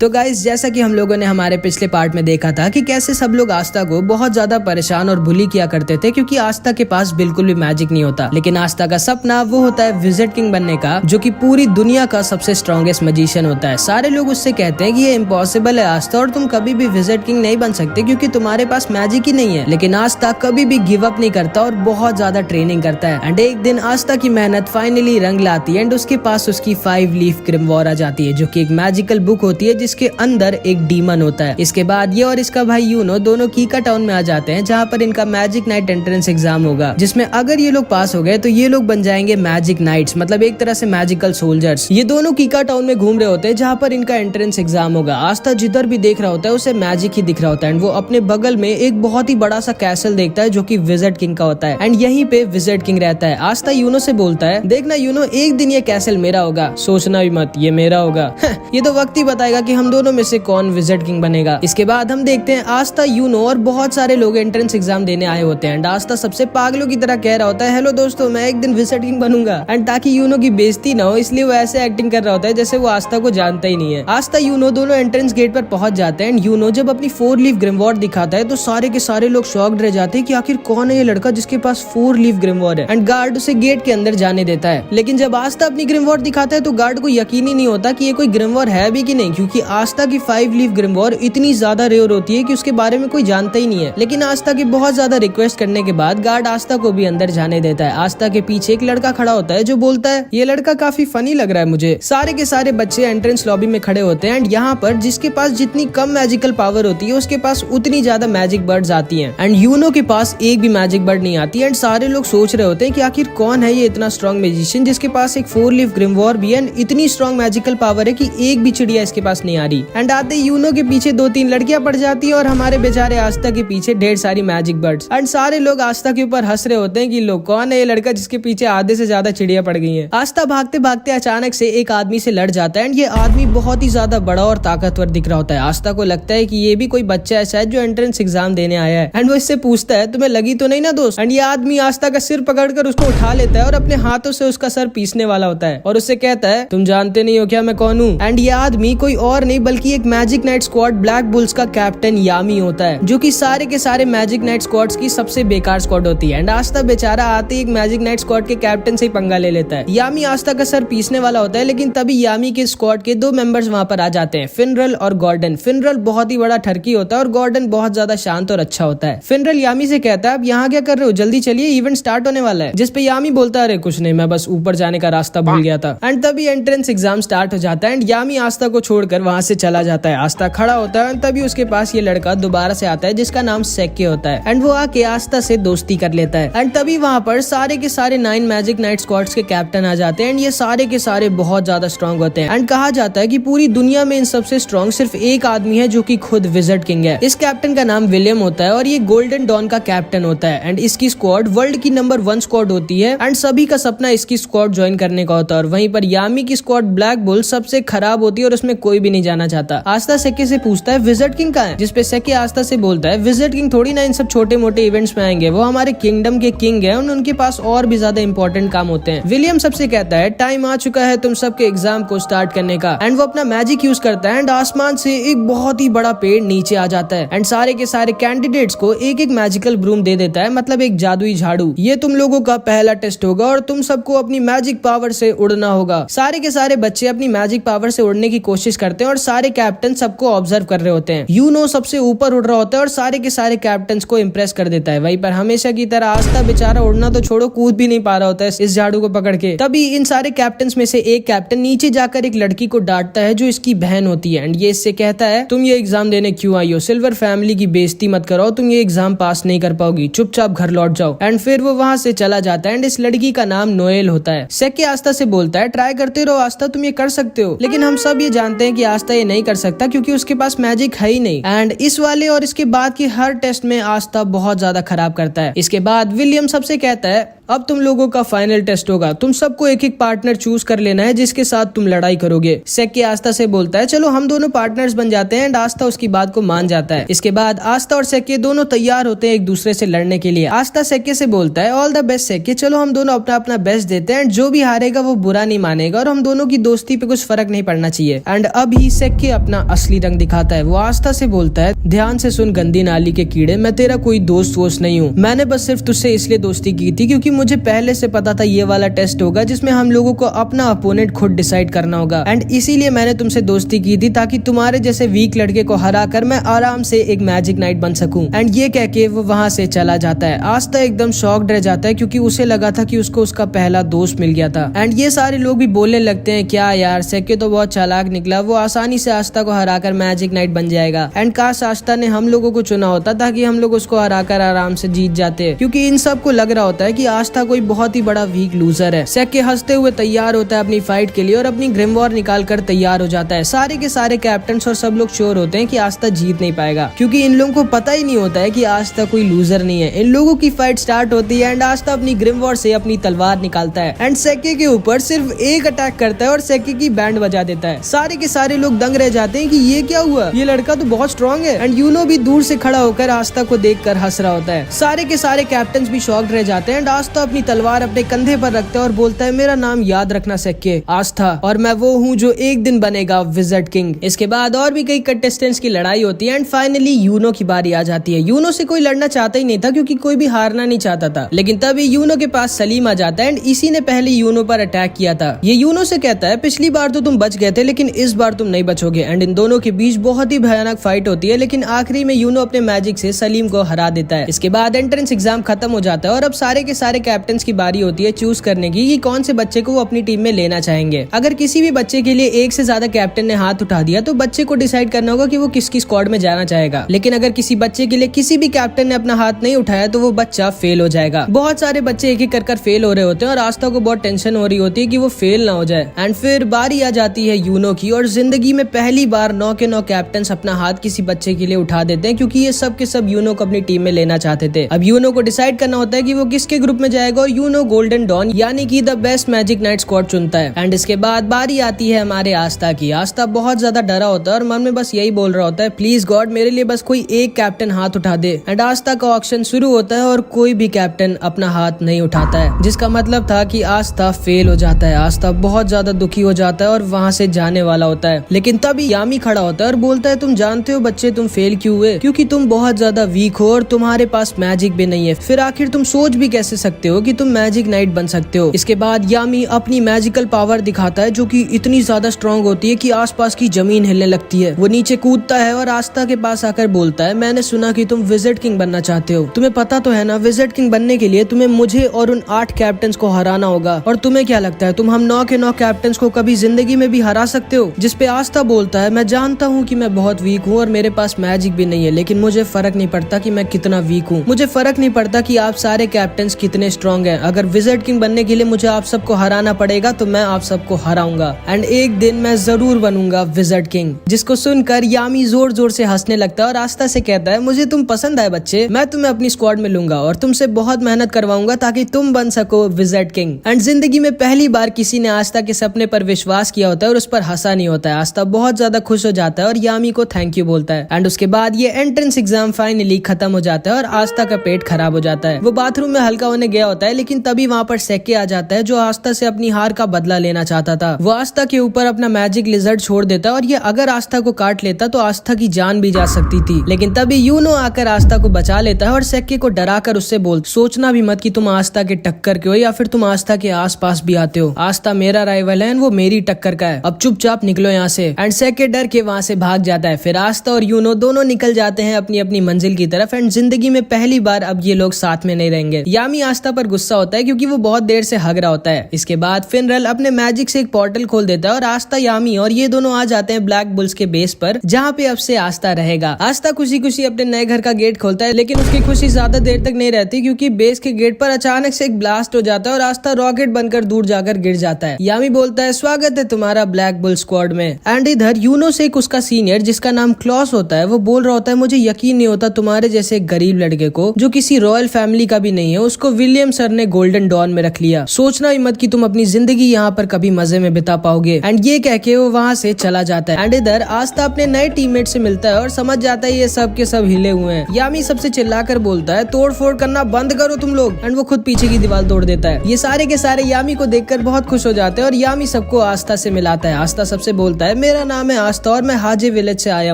तो गाइस, जैसा कि हम लोगों ने हमारे पिछले पार्ट में देखा था कि कैसे सब लोग आस्था को बहुत ज्यादा परेशान और बुली किया करते थे, क्योंकि आस्था के पास बिल्कुल भी मैजिक नहीं होता। लेकिन आस्था का सपना वो होता है विजिट किंग बनने का, जो कि पूरी दुनिया का सबसे स्ट्रॉन्गेस्ट मैजिशियन होता है। सारे लोग उससे कहते हैं कि ये इम्पॉसिबल है आस्था, और तुम कभी भी विजिट किंग नहीं बन सकते क्योंकि तुम्हारे पास मैजिक ही नहीं है। लेकिन आस्था कभी भी गिव अप नहीं करता और बहुत ज्यादा ट्रेनिंग करता है। एंड एक दिन आस्था की मेहनत फाइनली रंग लाती है एंड उसके पास उसकी 5 लीफ ग्रिमवॉर आ जाती है, जो कि एक मैजिकल बुक होती है जिसके अंदर एक डीमन होता है। इसके बाद ये और इसका भाई यूनो दोनों कीका टाउन में आ जाते हैं, जहाँ पर इनका मैजिक नाइट एंट्रेंस एग्जाम होगा, जिसमें अगर ये लोग पास हो गए तो ये लोग बन जाएंगे मैजिक नाइट्स, मतलब एक तरह से मैजिकल सोल्जर्स। ये दोनों कीका टाउन में घूम रहे होते हैं जहाँ पर इनका एंट्रेंस एग्जाम होगा। आस्था जिधर भी देख रहा होता है उसे मैजिक ही दिख रहा होता है। एंड वो अपने बगल में एक बहुत ही बड़ा सा कैसल देखता है जो कि विजिट किंग का होता है। एंड यहीं पे विजिट किंग रहता है। आस्था यूनो से बोलता है, देखना यूनो, एक दिन ये कैसल मेरा होगा, सोचना भी मत ये मेरा होगा। ये तो वक्त ही बताएगा कि हम दोनों में से कौन विजिट किंग बनेगा। इसके बाद हम देखते हैं आस्था, यूनो और बहुत सारे लोग एंट्रेंस एग्जाम देने आए होते हैं। एंड आस्था सबसे पागलों की तरह कह रहा होता है, हेलो दोस्तों, मैं एक दिन विजिट किंग बनूंगा। एंड ताकि यूनो की बेइज्जती ना हो इसलिए वो ऐसे एक्टिंग कर रहा होता है जैसे वो आस्था को जानता ही नहीं है। आस्था यूनो दोनों एंट्रेंस गेट पर पहुंच जाते हैं। एंड यूनो जब अपनी 4 लीफ ग्रिमवॉर दिखाता है तो सारे के सारे लोग शॉक्ड रह जाते हैं कि आखिर कौन है ये लड़का जिसके पास 4 लीफ ग्रिमवॉर है। एंड गार्ड उसे गेट के अंदर जाने देता है। लेकिन जब आस्था अपनी ग्रिमवॉर दिखाता है तो गार्ड को यकीन ही नहीं होता कि ये कोई ग्रिमवॉर है भी कि नहीं, क्योंकि आस्था की 5 लीफ ग्रिमवॉर इतनी ज्यादा रेयर होती है कि उसके बारे में कोई जानता ही नहीं है। लेकिन आस्था की बहुत ज्यादा रिक्वेस्ट करने के बाद गार्ड आस्था को भी अंदर जाने देता है। आस्था के पीछे एक लड़का खड़ा होता है जो बोलता है, ये लड़का काफी फनी लग रहा है मुझे। सारे के सारे बच्चे एंट्रेंस लॉबी में खड़े होते हैं। एंड यहाँ पर जिसके पास जितनी कम मैजिकल पावर होती है उसके पास उतनी ज्यादा मैजिक बर्ड्स आती हैं। एंड यूनो के पास एक भी मैजिक बर्ड नहीं आती। एंड सारे लोग सोच रहे होते हैं कि आखिर कौन है ये इतना स्ट्रॉन्ग मैजिशियन जिसके पास एक 4 लीफ ग्रिमवॉर भी है, इतनी स्ट्रॉन्ग मैजिकल पावर है कि एक भी चिड़िया इसके पास नहीं आ रही। एंड आते यूनो के पीछे 2-3 लड़कियां पड़ जाती है और हमारे बेचारे आस्था के पीछे ढेर सारी मैजिक बर्ड्स। एंड सारे लोग आस्था के ऊपर हंस रहे होते हैं कि लोग कौन है ये लड़का जिसके पीछे आधे से ज्यादा चिड़िया पड़ गई है। आस्था भागते भागते अचानक से एक आदमी से लड़ जाता है। एंड ये आदमी बहुत ही ज्यादा बड़ा और ताकतवर दिख रहा होता है। आस्था को लगता है कि ये भी कोई बच्चा है शायद जो एंट्रेंस एग्जाम देने आया है। एंड वो इससे पूछता है, तुम्हें लगी तो नहीं ना दोस्त? एंड ये आदमी आस्था का सिर पकड़कर उसको उठा लेता है और अपने हाथों से उसका सर पीसने वाला होता है और उससे कहता है, तुम जानते नहीं हो क्या मैं कौन हूँ? एंड ये आदमी कोई और नहीं बल्कि एक magic night squad black bulls का कैप्टन यामी होता है, जो कि सारे के सारे मैजिक नाइट स्क्वाड्स की सबसे बेकार स्क्वाड होती है। एंड आस्था बेचारा आते ही एक मैजिक नाइट स्क्वाड के कैप्टन से ही पंगा ले लेता है। यामी आस्था का सर पीसने वाला होता है, लेकिन तभी यामी के स्क्वाड के 2 मेंबर्स वहाँ पर आ जाते हैं, फिनरल और गॉर्डन। फिनरल बहुत ही बड़ा ठरकी होता है और गॉर्डन बहुत ज्यादा शांत और अच्छा होता है। फिनरल यामी से कहता है, अब यहाँ क्या कर रहे हो, जल्दी चलिए इवेंट स्टार्ट होने वाला है। जिस पे यामी बोलता है, अरे कुछ नहीं, मैं बस ऊपर जाने का रास्ता भूल गया था। एंड तभी एंट्रेंस एग्जाम स्टार्ट हो जाता है। एंड यामी आस्था को छोड़कर वहाँ से चला जाता है। आस्था खड़ा होता है। तभी उसके पास ये लड़का दोबारा से आता है जिसका नाम सेक्के होता है। एंड वो आके आस्था से दोस्ती कर लेता है। एंड तभी वहाँ पर सारे के सारे 9 मैजिक नाइट स्क्वाड्स के कैप्टन आ जाते हैं। एंड ये सारे के सारे बहुत ज्यादा स्ट्रॉन्ग होते हैं। एंड कहा जाता है कि पूरी दुनिया में इन सबसे स्ट्रॉन्ग सिर्फ एक आदमी है जो कि खुद विजिट किंग है। इस कैप्टन का नाम विलियम होता है और ये गोल्डन डॉन का कैप्टन होता है। एंड इसकी स्क्वाड वर्ल्ड की नंबर 1 स्क्वाड होती है। एंड सभी का सपना इसकी स्क्वाड ज्वाइन करने का होता है। और वहीं पर यामी की स्क्वाड ब्लैक बुल सबसे खराब होती है और उसमें कोई भी नहीं जाना चाहता। आस्था सेक्के से पूछता है, विजिट किंग कहाँ है? जिसपे सेक्के आस्था से बोलता है, विजिट किंग थोड़ी ना इन सब छोटे मोटे इवेंट्स में आएंगे, वो हमारे किंगडम के किंग है, उनके पास और भी ज्यादा इंपॉर्टेंट काम होते हैं। विलियम सबसे कहता है, टाइम आ चुका है तुम सबके एग्जाम को स्टार्ट करने का। एंड वो अपना मैजिक यूज करता है। एंड आसमान से एक बहुत ही बड़ा पेड़ नीचे आ जाता है। एंड सारे के सारे कैंडिडेट्स को एक एक मैजिकल ब्रूम दे देता है, मतलब एक जादुई झाड़ू। ये तुम लोगों का पहला टेस्ट होगा और तुम सबको अपनी मैजिक पावर से उड़ना होगा। सारे के सारे बच्चे अपनी मैजिक पावर से उड़ने की कोशिश करते हैं और सारे कैप्टन सबको ऑब्जर्व कर रहे होते हैं। यूनो सबसे ऊपर उड़ रहा होता है और सारे के सारे कैप्टन्स को इम्प्रेस कर देता है। वहीं पर हमेशा की तरह आस्था बेचारा उड़ना तो छोड़ो, कूद भी नहीं पा रहा होता है इस झाड़ू को पकड़ के। तभी इन सारे कैप्टन्स में से एक कैप्टन नीचे जाकर एक लड़की को डांटता है जो इसकी बहन होती है। एंड ये इससे कहता है, तुम ये एग्जाम देने क्यों आई हो? सिल्वर फैमिली की बेइज्जती मत करो, तुम ये एग्जाम पास नहीं कर पाओगी, चुपचाप घर लौट जाओ। एंड फिर वो वहां से चला जाता है। एंड इस लड़की का नाम नोएल होता है। सेक्के आस्था से बोलता है, ट्राई करते रहो आस्था, तुम ये कर सकते हो। लेकिन हम सब ये जानते हैं कि आस्था ये नहीं कर सकता क्योंकि उसके पास मैजिक है ही नहीं। एंड इस वाले और इसके बाद की हर टेस्ट में आस्था बहुत ज्यादा खराब करता है। इसके बाद विलियम सबसे कहता है, अब तुम लोगों का फाइनल टेस्ट होगा, तुम सबको एक एक पार्टनर चूज कर लेना है जिसके साथ तुम लड़ाई करोगे। सेक्के आस्था से बोलता है चलो हम दोनों पार्टनर्स बन जाते हैं एंड आस्था उसकी बात को मान जाता है। इसके बाद आस्था और सेक्के दोनों तैयार होते हैं एक दूसरे से लड़ने के लिए। आस्था सेक्के से बोलता है ऑल द बेस्ट सेक्के, चलो हम दोनों अपना अपना बेस्ट देते हैं एंड जो भी हारेगा वो बुरा नहीं मानेगा और हम दोनों की दोस्ती पे कुछ फर्क नहीं पड़ना चाहिए। एंड अभी सेक्के अपना असली रंग दिखाता है। वो आस्था से बोलता है ध्यान से सुन गंदी नाली के कीड़े, मैं तेरा कोई दोस्त वोस्त नहीं हूँ, मैंने बस सिर्फ तुझसे इसलिए दोस्ती की थी क्योंकि मुझे पहले से पता था ये वाला टेस्ट होगा जिसमें हम लोगों को अपना अपोनेंट खुद डिसाइड करना होगा एंड इसीलिए मैंने तुमसे दोस्ती की थी ताकि तुम्हारे जैसे वीक लड़के को हरा कर मैं आराम से एक मैजिक नाइट बन सकूं। एंड ये कह के वो वहाँ से चला जाता है। आस्था एकदम शॉक्ड रह जाता है क्योंकि उसे लगा था कि उसको उसका पहला दोस्त मिल गया था। एंड ये सारे लोग भी बोलने लगते हैं क्या यार सेक्के तो बहुत चालाक निकला, वो आसानी से आस्था को हराकर मैजिक नाइट बन जाएगा एंड काश आस्था ने हम लोगों को चुना होता ताकि हम लोग उसको हराकर आराम से जीत जाते, क्योंकि इन सबको लग रहा होता है कि आस्था कोई बहुत ही बड़ा वीक लूजर है। सेक्के हंसते हुए तैयार होता है अपनी फाइट के लिए और अपनी ग्रिमवॉर निकाल कर तैयार हो जाता है। सारे के सारे कैप्टन्स और सब लोग श्योर होते हैं कि आस्था जीत नहीं पाएगा क्योंकि इन लोगों को पता ही नहीं होता है कि आस्था कोई लूजर नहीं है। इन लोगों की फाइट स्टार्ट होती है एंड आस्था अपनी ग्रिमवॉर से अपनी तलवार निकालता है एंड सेक्के के ऊपर सिर्फ एक अटैक करता है और सेक्के की बैंड बजा देता है। सारे के सारे लोग दंग रह जाते हैं कि ये क्या हुआ, ये लड़का तो बहुत स्ट्रॉन्ग है। एंड यूनो भी दूर से खड़ा होकर आस्था को देखकर हंस रहा होता है। सारे के सारे कैप्टन्स भी शॉक्ड रह जाते हैं एंड आस्था अपनी तलवार अपने कंधे पर रखता है और बोलता है मेरा नाम याद रखना सेक्के, आस्था, और मैं वो हूँ जो एक दिन बनेगा विज़र्ड किंग। इसके बाद और भी कई कंटेस्टेंट्स की लड़ाई होती है एंड फाइनली यूनो की बारी आ जाती है। यूनो से कोई लड़ना चाहता ही नहीं था क्योंकि कोई भी हारना नहीं चाहता था, लेकिन तभी यूनो के पास सलीम आ जाता है एंड इसी ने पहले यूनो पर अटैक किया था। ये यूनो से कहता है पिछली बार तो तुम बच गए थे लेकिन इस बार तुम नहीं बचोगे। एंड इन दोनों के बीच बहुत ही भयानक फाइट होती है लेकिन आखिरी में यूनो अपने मैजिक से सलीम को हरा देता है। इसके बाद एंट्रेंस एग्जाम खत्म हो जाता है और अब सारे के सारे कैप्टन्स की बारी होती है चूज करने की कि कौन से बच्चे को वो अपनी टीम में लेना चाहेंगे। अगर किसी भी बच्चे के लिए एक से ज्यादा कैप्टन ने हाथ उठा दिया तो बच्चे को डिसाइड करना होगा कि वो किसकी स्क्वाड में जाना चाहेगा, लेकिन अगर किसी बच्चे के लिए किसी भी कैप्टन ने अपना हाथ नहीं उठाया तो वो बच्चा फेल हो जाएगा। बहुत सारे बच्चे एक एक कर फेल हो रहे होते हैं और आस्था को बहुत टेंशन हो रही होती है कि वो फेल ना हो जाए। एंड फिर बारी आ जाती है यूनो की और जिंदगी में पहली बार 9 के 9 कैप्टन्स अपना हाथ किसी बच्चे के लिए उठा देते हैं क्योंकि ये सब के सब यूनो को अपनी टीम में लेना चाहते थे। अब यूनो को डिसाइड करना होता है कि वो किसके ग्रुप में जाएगा और यूनो गोल्डन डॉन यानी कि the best magic night squad चुनता है। एंड इसके बाद बारी आती है हमारे आस्था की। आस्था बहुत ज्यादा डरा होता है और मन में बस यही बोल रहा होता है प्लीज गॉड मेरे लिए बस कोई एक कैप्टन हाथ उठा दे। एंड आस्था का ऑक्शन शुरू होता है और कोई भी कैप्टन अपना हाथ नहीं उठाता है, जिसका मतलब था कि आस्था फेल हो जाता है। आस्था बहुत ज्यादा दुखी हो जाता है और वहाँ से जाने वाला होता है, लेकिन तभी यामी खड़ा होता है और बोलता है तुम जानते हो बच्चे तुम फेल क्यों हुए, क्योंकि तुम बहुत ज्यादा वीक हो और तुम्हारे पास मैजिक भी नहीं है, फिर आखिर तुम सोच भी कैसे सकते हो कि तुम मैजिक नाइट बन सकते हो। इसके बाद यामी अपनी मैजिकल पावर दिखाता है जो कि इतनी ज्यादा स्ट्रॉन्ग होती है कि आसपास की जमीन हिलने लगती है। वो नीचे कूदता है और आस्था के पास आकर बोलता है मैंने सुना कि तुम विज़र्ड किंग बनना चाहते हो, तुम्हें पता तो है ना विज़र्ड किंग बनने के लिए तुम्हें मुझे और उन 8 कैप्टन्स को हराना होगा, और तुम्हें क्या लगता है तुम हम 9 के 9 कैप्टन्स को कभी जिंदगी में भी हरा सकते हो। जिसपे आस्था बोलता है मैं जानता हूँ कि मैं बहुत वीक हूँ और मेरे पास मैजिक भी नहीं है, लेकिन मुझे फर्क नहीं पड़ता कि मैं कितना वीक हूँ, मुझे फर्क नहीं पड़ता कि आप सारे कैप्टन्स कितने स्ट्रॉन्ग हैं। अगर विज़र्ड किंग बनने के लिए मुझे आप सबको हराना पड़ेगा तो मैं आप सबको हराऊंगा एंड एक दिन मैं जरूर बनूंगा विज़र्ड किंग। जिसको सुनकर यामी जोर जोर से हंसने लगता है और आस्था से कहता है मुझे तुम पसंद आए बच्चे, मैं तुम्हें अपनी स्क्वाड में लूंगा और तुमसे बहुत मेहनत करवाऊंगा ताकि तुम बन सको विज़र्ड किंग। एंड जिंदगी में पहली बार किसी ने आस्था के सपने पर विश्वास किया होता है और उस पर हंसा नहीं होता है। आस्था बहुत ज्यादा खुश हो जाता है और यामी को थैंक यू बोलता है। एंड उसके बाद ये एंट्रेंस एग्जाम फाइनली खत्म हो जाता है और आस्था का पेट खराब हो जाता है। वो बाथरूम में हल्का होने गया होता है, लेकिन तभी वहाँ पर सेक्के आ जाता है जो आस्था से अपनी हार का बदला लेना चाहता था। वो आस्था के ऊपर अपना मैजिक लिजर्ड छोड़ देता है और ये अगर आस्था को काट लेता तो आस्था की जान भी जा सकती थी, लेकिन तभी यूनो आकर आस्था को बचा लेता है और सेक्के को डराकर उससे बोल सोचना भी मत कि तुम आस्था के टक्कर के हो या फिर तुम आस्था के आसपास भी आते हो। आस्था मेरा राइवल है, वो मेरी टक्कर का है, अब चुपचाप निकलो यहाँ से। एंड सेक्के डर के वहाँ से भाग जाता है। फिर आस्था और यूनो दोनों निकल जाते हैं अपनी अपनी मंजिल की तरफ एंड जिंदगी में पहली बार अब ये लोग साथ में नहीं रहेंगे। यामी आस्था पर गुस्सा होता है क्योंकि वो बहुत देर से हग रहा होता है। इसके बाद फिनरल अपने मैजिक से एक पोर्टल खोल देता है और आस्था, यामी और ये दोनों आ जाते हैं ब्लैक बुल्स के बेस पर, जहाँ पे अब से आस्था रहेगा। आस्था खुशी खुशी अपने नए घर का गेट खोलता है, लेकिन उसकी खुशी ज्यादा देर तक नहीं रहती क्योंकि बेस के गेट पर अचानक से एक ब्लास्ट हो जाता है और आस्था रॉकेट बनकर दूर जाकर गिर जाता है। यामी बोलता है स्वागत है तुम्हारा ब्लैक बुल स्क्वाड में। एंड इधर यूनो से एक उसका सीनियर जिसका नाम क्लॉस होता है वो बोल रहा होता है मुझे यकीन नहीं होता तुम्हारे जैसे गरीब लड़के को जो किसी रॉयल फैमिली का भी नहीं है उसको विलियम जेम्स सर ने गोल्डन डॉन में रख लिया। सोचना ही मत कि तुम अपनी जिंदगी यहाँ पर कभी मजे में बिता पाओगे। एंड ये कह के वो वहाँ से चला जाता है। एंड इधर आस्था अपने नए टीममेट से मिलता है और समझ जाता है ये सब के सब हिले हुए हैं। यामी सबसे चिल्लाकर बोलता है तोड़ फोड़ करना बंद करो तुम लोग। एंड वो खुद पीछे की दीवार तोड़ देता है। ये सारे के सारे यामी को देखकर बहुत खुश हो जाते हैं और यामी सबको आस्था से मिलाता है। आस्था सबसे बोलता है मेरा नाम है आस्था और मैं हाजे विलेज से आया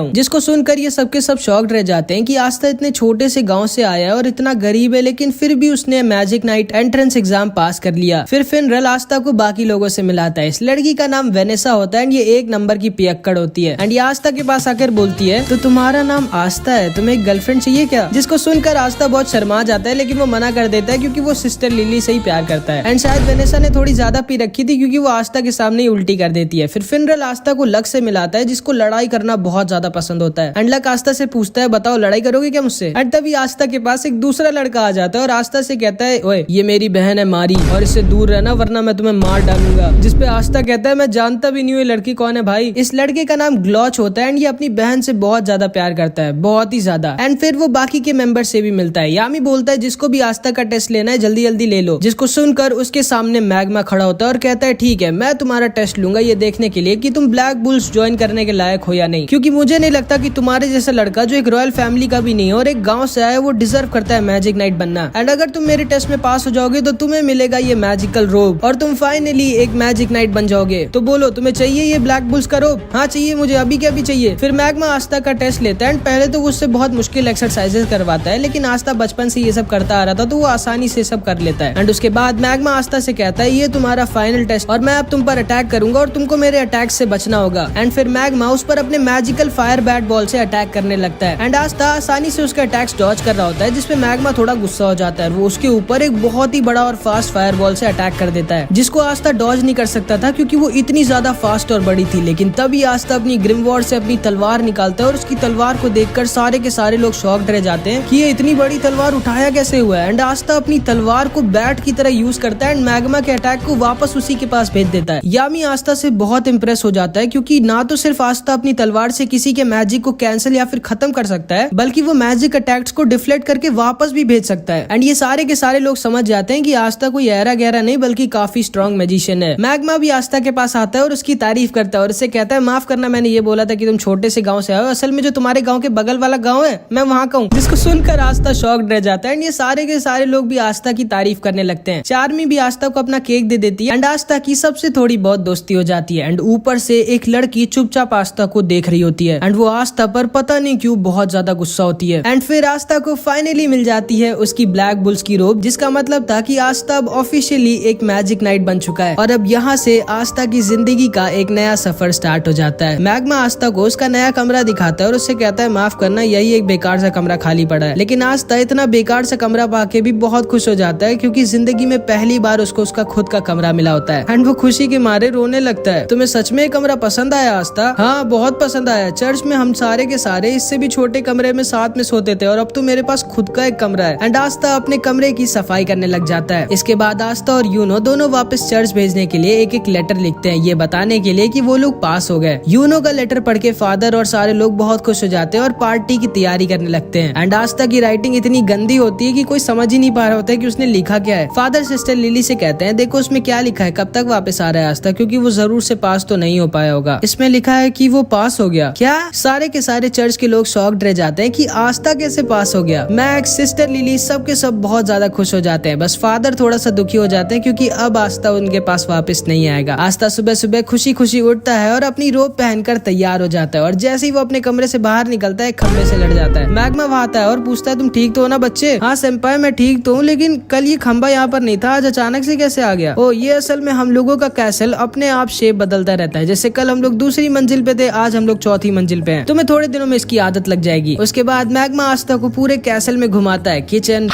हूँ। जिसको सुनकर ये सबके सब शॉक्ड रह जाते हैं कि आस्था इतने छोटे से गाँव से आया है और इतना गरीब है, लेकिन फिर भी उसने मैजिक नाइट एंट्रेंस एग्जाम पास कर लिया। फिर फिनरल आस्था को बाकी लोगों से मिलाता है। इस लड़की का नाम वेनेसा होता है एंड ये 1 नंबर की पियक्कड़ होती है। एंड ये आस्था के पास आकर बोलती है तो तुम्हारा नाम आस्था है, तुम्हें एक गर्लफ्रेंड चाहिए क्या? जिसको सुनकर आस्था बहुत शर्मा जाता है, लेकिन वो मना कर देता है क्योंकि वो सिस्टर लिली से ही प्यार करता है। एंड शायद वेनेसा ने थोड़ी ज्यादा पी रखी थी क्योंकि वो आस्था के सामने ही उल्टी कर देती है। फिर फिनरल आस्था को लक से मिलाता है जिसको लड़ाई करना बहुत ज्यादा पसंद होता है। एंड लक आस्था से पूछता है बताओ लड़ाई करोगे क्या मुझसे? एंड तभी आस्था के पास एक दूसरा लड़का आ जाता है और आस्था से कहता है ओए ये मेरी बहन है मारी और इससे दूर रहना वरना मैं तुम्हें मार डालूंगा। जिसपे आस्था कहता है मैं जानता भी नहीं हूँ ये लड़की कौन है भाई। इस लड़के का नाम ग्लॉच होता है एंड ये अपनी बहन से बहुत ज्यादा प्यार करता है, बहुत ही ज्यादा। एंड फिर वो बाकी के मेंबर से भी मिलता है। यामी बोलता है जिसको भी आस्था का टेस्ट लेना है जल्दी जल्दी ले लो। जिसको सुनकर उसके सामने मैग्मा खड़ा होता है और कहता है ठीक है मैं तुम्हारा टेस्ट लूंगा ये देखने के लिए कि तुम ब्लैक बुल्स ज्वाइन करने के लायक हो या नहीं, क्योंकि मुझे नहीं लगता कि तुम्हारे जैसा लड़का जो एक रॉयल फैमिली का भी नहीं है और एक गाँव से आया वो डिजर्व करता है मैजिक नाइट बनना। एंड अगर तुम मेरे टेस्ट में पास हो जाओगे तो तुम्हें मिलेगा ये मैजिकल रोब और तुम फाइनली एक मैजिक नाइट बन जाओगे। तो बोलो तुम्हें चाहिए ये ब्लैक बुल्स का रोब? हाँ चाहिए मुझे, अभी क्या भी चाहिए। फिर मैग्मा आस्था का टेस्ट लेता है एंड पहले तो उससे बहुत मुश्किल एक्सरसाइजेस करवाता है, लेकिन आस्था बचपन से ये सब करता आ रहा था तो वो आसानी से सब कर लेता है। एंड उसके बाद मैग्मा आस्था से कहता है ये तुम्हारा फाइनल टेस्ट और मैं अब तुम पर अटैक करूंगा और तुमको मेरे अटैक से बचना होगा। एंड फिर मैग्मा उस पर अपने मैजिकल फायर बैट बॉल से अटैक करने लगता है। एंड आस्था आसानी से उसके अटैक्स डॉज कर रहा होता है जिसपे मैग्मा थोड़ा गुस्सा हो जाता है। वो उसके ऊपर एक बहुत ही बड़ा और फास्ट फायर बॉल से अटैक कर देता है जिसको आस्था डॉज नहीं कर सकता था क्योंकि वो इतनी ज्यादा फास्ट और बड़ी थी। लेकिन तभी आस्था अपनी ग्रिमवॉर्ड से अपनी तलवार निकालता है और उसकी तलवार को देखकर सारे के सारे लोग शॉक्ड रह जाते हैं कि ये इतनी बड़ी तलवार उठाया कैसे हुआ है। एंड आस्था अपनी तलवार को बैट की तरह यूज करता है एंड मैग्मा के अटैक को वापस उसी के पास भेज देता है। यामी आस्था से बहुत इंप्रेस हो जाता है क्योंकि ना तो सिर्फ आस्था अपनी तलवार से किसी के मैजिक को कैंसिल या फिर खत्म कर सकता है, बल्कि वो मैजिक अटैक्स को डिफ्लेक्ट करके वापस भी भेज सकता है। एंड ये सारे के सारे लोग समझ जाते हैं कि आस्था कोई ऐरा गहरा नहीं बल्कि काफी स्ट्रॉन्ग मैजिशियन है। मैग्मा भी आस्था के पास आता है और उसकी तारीफ करता है और उससे कहता है माफ करना मैंने ये बोला था कि तुम छोटे से गांव से आए हो, असल में जो तुम्हारे गांव के बगल वाला गांव है मैं वहाँ का हूँ। जिसको सुनकर आस्था शॉक्ड रह जाता है एंड ये सारे के सारे लोग भी आस्था की तारीफ करने लगते हैं। चार्मी भी आस्था को अपना केक दे देती है एंड आस्था की सबसे थोड़ी बहुत दोस्ती हो जाती है। एंड ऊपर से एक लड़की चुपचाप आस्था को देख रही होती है एंड वो आस्था पर पता नहीं क्यों बहुत ज्यादा गुस्सा होती है। एंड फिर आस्था को फाइनली मिल जाती है उसकी ब्लैक बुल्स की रोब, जिसका मतलब था कि आस्था अब ऑफिशियली एक मैजिक नाइट बन चुका है और अब यहाँ से आस्था की जिंदगी का एक नया सफर स्टार्ट हो जाता है। मैग्मा आस्था को उसका नया कमरा दिखाता है और उससे कहता है माफ करना यही एक बेकार सा कमरा खाली पड़ा है। लेकिन आस्था इतना बेकार सा कमरा पाके भी बहुत खुश हो जाता है क्योंकि जिंदगी में पहली बार उसको उसका खुद का कमरा मिला होता है एंड वो खुशी के मारे रोने लगता है। तुम्हें सच में कमरा पसंद आया आस्था? हाँ बहुत पसंद आया। चर्च में हम सारे के सारे इससे भी छोटे कमरे में साथ में सोते थे और अब तो मेरे पास खुद का एक कमरा है। एंड आस्था अपने कमरे की सफाई करने लग जाता है। इसके बाद आस्था और यूनो दोनों वापस चर्च भेजने के लिए एक एक लेटर लिखते हैं ये बताने के लिए कि वो लोग पास हो गए। यूनो का लेटर पढ़ के फादर और सारे लोग बहुत खुश हो जाते हैं और पार्टी की तैयारी करने लगते हैं। एंड आस्था की राइटिंग इतनी गंदी होती है कि कोई समझ ही नहीं पा रहा होता है कि उसने लिखा क्या है। फादर सिस्टर लिली से कहते हैं देखो उसमें क्या लिखा है, कब तक वापस आ रहा है आस्था, क्योंकि वो जरूर से पास तो नहीं हो पाया होगा। इसमें लिखा है कि वो पास हो गया। क्या? सारे के सारे चर्च के लोग शॉक्ड रह जाते हैं कि आस्था कैसे पास हो गया। मैक्स, सिस्टर लिली सब के सब बहुत ज्यादा खुश हो जाते हैं। बस फादर थोड़ा सा दुखी हो जाते हैं क्योंकि अब आस्था उनके पास वापस नहीं आएगा। आस्था सुबह सुबह खुशी खुशी उठता है और अपनी रोब पहनकर तैयार हो जाता है और जैसे ही वो अपने कमरे से बाहर निकलता है खंबे से लड़ जाता है। मैग्मा वहाँ आता है और पूछता है तुम ठीक तो हो ना बच्चे? हाँ सेंपाई मैं ठीक तो हूँ, लेकिन कल ये खंबा यहाँ पर नहीं था, आज अचानक से कैसे आ गया? ओ ये असल में हम लोगों का कैसल अपने आप शेप बदलता रहता है। जैसे कल हम लोग दूसरी मंजिल पे थे, आज हम लोग चौथी मंजिल पे हैं। तुम्हें थोड़े दिनों में इसकी आदत लग जाएगी। उसके बाद मैग्मा आस्था को पूरे कैसल में घुमाता है, किचन,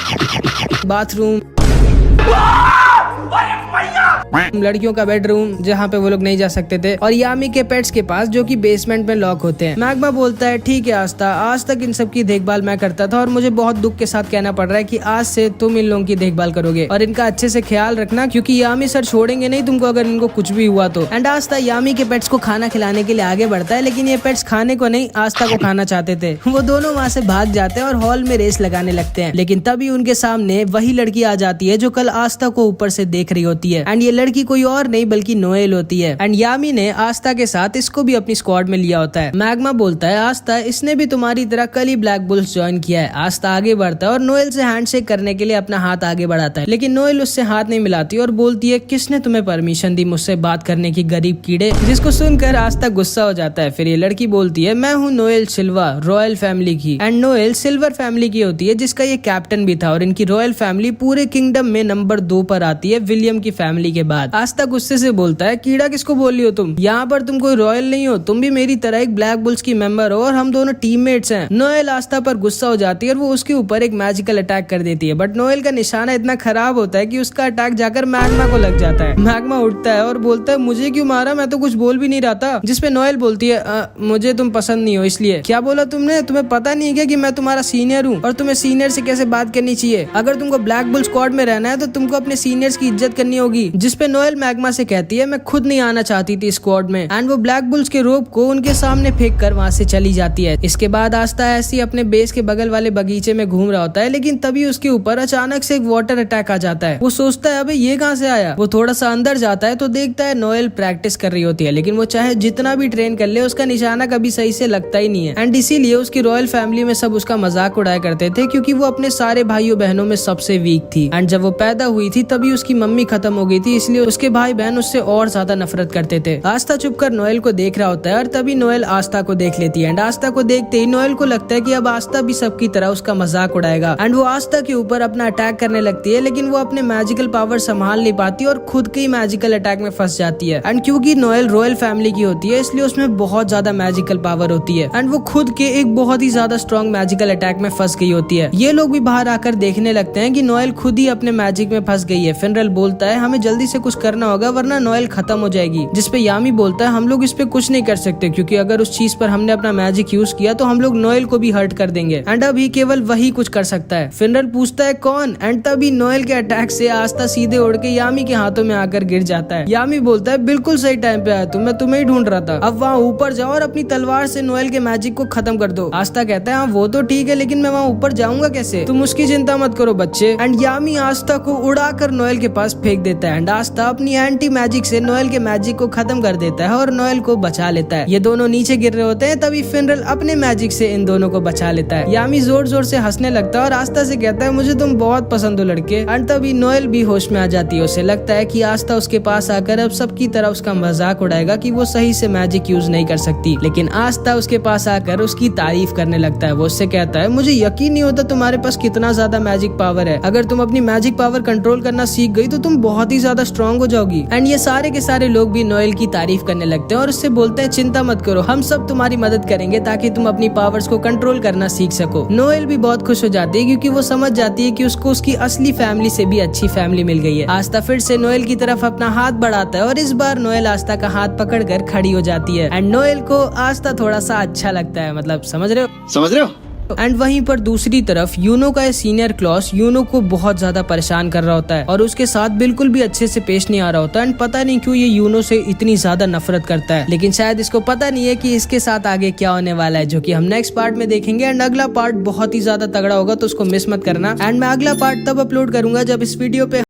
बाथरूम, लड़कियों का बेडरूम जहाँ पे वो लोग नहीं जा सकते थे, और यामी के पेट्स के पास जो कि बेसमेंट में लॉक होते हैं। मैग्मा बोलता है ठीक है आस्था, आज तक इन सब की देखभाल मैं करता था और मुझे बहुत दुख के साथ कहना पड़ रहा है कि आज से तुम इन लोगों की देखभाल करोगे और इनका अच्छे से ख्याल रखना, क्योंकि यामी सर छोड़ेंगे नहीं तुमको अगर इनको कुछ भी हुआ तो। एंड आस्था यामी के पेट्स को खाना खिलाने के लिए आगे बढ़ता है, लेकिन ये पेट्स खाने को नहीं आस्था को खाना चाहते थे। वो दोनों वहाँ से भाग जाते हैं और हॉल में रेस लगाने लगते हैं, लेकिन तभी उनके सामने वही लड़की आ जाती है जो कल आस्था को ऊपर से देख रही होती है। एंड ये लड़की कोई और नहीं बल्कि नोएल होती है। एंड यामी ने आस्था के साथ इसको भी अपनी स्क्वाड में लिया होता है। मैग्मा बोलता है आस्था, इसने भी तुम्हारी तरह कल ही ब्लैक बुल्स ज्वाइन किया है। आस्था आगे बढ़ता है और नोएल से हैंडशेक करने के लिए अपना हाथ आगे बढ़ाता है, लेकिन नोएल उससे हाथ नहीं मिलाती और बोलती है किसने तुम्हें परमिशन दी मुझसे बात करने की गरीब कीड़े, जिसको सुनकर आस्था गुस्सा हो जाता है। फिर ये लड़की बोलती है मैं हूँ नोएल सिल्वा, रॉयल फैमिली की। एंड नोएल सिल्वर फैमिली की होती है जिसका ये कैप्टन भी था, और इनकी रॉयल फैमिली पूरे किंगडम में नंबर 2 पर आती है विलियम की फैमिली के बाद। आस्था गुस्से से बोलता है कीड़ा किसको बोल रही हो तुम, यहाँ पर तुम कोई रॉयल नहीं हो, तुम भी मेरी तरह एक ब्लैक बुल्स की मेंबर हो और हम दोनों टीममेट्स हैं। नोएल आस्था पर गुस्सा हो जाती है और वो उसके ऊपर एक मैजिकल अटैक कर देती है, बट नोएल का निशाना इतना खराब होता है कि उसका अटैक जाकर मैग्मा को लग जाता है। मैग्मा उठता है और बोलता है मुझे क्यों मारा, मैं तो कुछ बोल भी नहीं रहा था। जिसपे नोएल बोलती है मुझे तुम पसंद नहीं हो इसलिए। क्या बोला तुमने, तुम्हें पता नहीं है कि मैं तुम्हारा सीनियर हूँ और तुम्हें सीनियर से कैसे बात करनी चाहिए। अगर तुमको ब्लैक बुल स्क्वाड में रहना है तो तुमको अपने सीनियर्स की इज्जत करनी होगी। जिसपे नोएल मैग्मा से कहती है मैं खुद नहीं आना चाहती थी स्क्वाड में। एंड वो ब्लैक बुल्स के रोप को उनके सामने फेंक कर वहाँ से चली जाती है। इसके बाद आस्था ऐसी अपने बेस के बगल वाले बगीचे में घूम रहा होता है, लेकिन तभी उसके ऊपर अचानक से एक वाटर अटैक आ जाता है। वो सोचता है अबे ये कहाँ से आया। वो थोड़ा सा अंदर जाता है तो देखता है नोएल प्रैक्टिस कर रही होती है, लेकिन वो चाहे जितना भी ट्रेन कर ले उसका निशाना कभी सही से लगता ही नहीं है। एंड इसीलिए उसकी रॉयल फैमिली में सब उसका मजाक उड़ाया करते थे, क्योंकि वो अपने सारे भाइयों बहनों में सबसे वीक थी। एंड जब वो पैदा हुई थी तभी उसकी मम्मी खत्म हो गई थी, इसलिए उसके भाई बहन उससे और ज्यादा नफरत करते थे। आस्था चुपकर नोएल को देख रहा होता है और तभी नोएल आस्था को देख लेती है। एंड आस्था को देखते ही नोएल को लगता है कि अब आस्था भी सबकी तरह उसका मजाक उड़ाएगा। एंड वो आस्था के ऊपर अपना अटैक करने लगती है, लेकिन वो अपने मैजिकल पावर संभाल नहीं पाती और खुद के ही मैजिकल अटैक में फंस जाती है। एंड क्योंकि नोएल रॉयल फैमिली की होती है इसलिए उसमें बहुत ज्यादा मैजिकल पावर होती है, एंड वो खुद के एक बहुत ही ज्यादा स्ट्रॉन्ग मैजिकल अटैक में फंस गई होती है। ये लोग भी बाहर आकर देखने लगते हैं कि नोएल खुद ही अपने मैजिक में फंस गई है। फिनरल बोलता है हमें जल्दी से कुछ करना होगा वरना नोएल खत्म हो जाएगी। जिसपे यामी बोलता है हम लोग इस पे कुछ नहीं कर सकते, क्योंकि अगर उस चीज पर हमने अपना मैजिक यूज किया तो हम लोग नोएल को भी हर्ट कर देंगे, एंड अभी केवल वही कुछ कर सकता है। फिनरल पूछता है कौन, एंड तभी नोएल के अटैक से आस्था सीधे उड़ के यामी के हाथों में आकर गिर जाता है। यामी बोलता है बिल्कुल सही टाइम पे आया तुम, मैं तुम्हें ही ढूंढ रहा था। अब वहाँ ऊपर जाओ और अपनी तलवार से नोएल के मैजिक को खत्म कर दो। आस्था कहता है हाँ वो तो ठीक है, लेकिन मैं वहाँ ऊपर जाऊंगा कैसे, तुम उसकी चिंता मत करो बच्चे। एंड यामी आस्था को उड़ाकर नोएल के पास फेंक देता है, एंड आस्था अपनी एंटी मैजिक से नोएल के मैजिक को खत्म कर देता है और नोएल को बचा लेता है। ये दोनों नीचे गिर रहे होते हैं, तभी फिनरल अपने मैजिक से इन दोनों को बचा लेता है। यामी जोर जोर से हंसने लगता है और आस्था से कहता है मुझे तुम बहुत पसंद हो लड़के। एंड तभी नोएल भी होश में आ जाती है। उसे लगता है कि आस्था उसके पास आकर अब सबकी तरह उसका मजाक उड़ाएगा कि वो सही से मैजिक यूज नहीं कर सकती, लेकिन आस्था उसके पास आकर उसकी तारीफ करने लगता है। वो उससे कहता है मुझे यकीन नहीं होता तुम्हारे पास कितना ज्यादा मैजिक पावर है। अगर तुम अपनी मैजिक पावर कंट्रोल करना सीख गई तो तुम बहुत ही ज्यादा स्ट्रॉन्ग हो जाओगी। एंड ये सारे के सारे लोग भी नोएल की तारीफ करने लगते हैं और उससे बोलते हैं चिंता मत करो, हम सब तुम्हारी मदद करेंगे ताकि तुम अपनी पावर्स को कंट्रोल करना सीख सको। नोएल भी बहुत खुश हो जाती है क्योंकि वो समझ जाती है कि उसको उसकी असली फैमिली से भी अच्छी फैमिली मिल गई है। आस्था फिर से नोएल की तरफ अपना हाथ बढ़ाता है और इस बार नोएल आस्था का हाथ पकड़कर खड़ी हो जाती है। एंड नोएल को आस्था थोड़ा सा अच्छा लगता है, मतलब समझ रहे हो। एंड वहीं पर दूसरी तरफ यूनो का सीनियर क्लॉस यूनो को बहुत ज्यादा परेशान कर रहा होता है और उसके साथ बिल्कुल भी अच्छे से पेश नहीं आ रहा होता। एंड पता नहीं क्यों ये यूनो से इतनी ज्यादा नफरत करता है, लेकिन शायद इसको पता नहीं है कि इसके साथ आगे क्या होने वाला है, जो कि हम नेक्स्ट पार्ट में देखेंगे। एंड अगला पार्ट बहुत ही ज्यादा तगड़ा होगा तो उसको मिस मत करना। एंड मैं अगला पार्ट तब अपलोड करूंगा जब इस वीडियो पे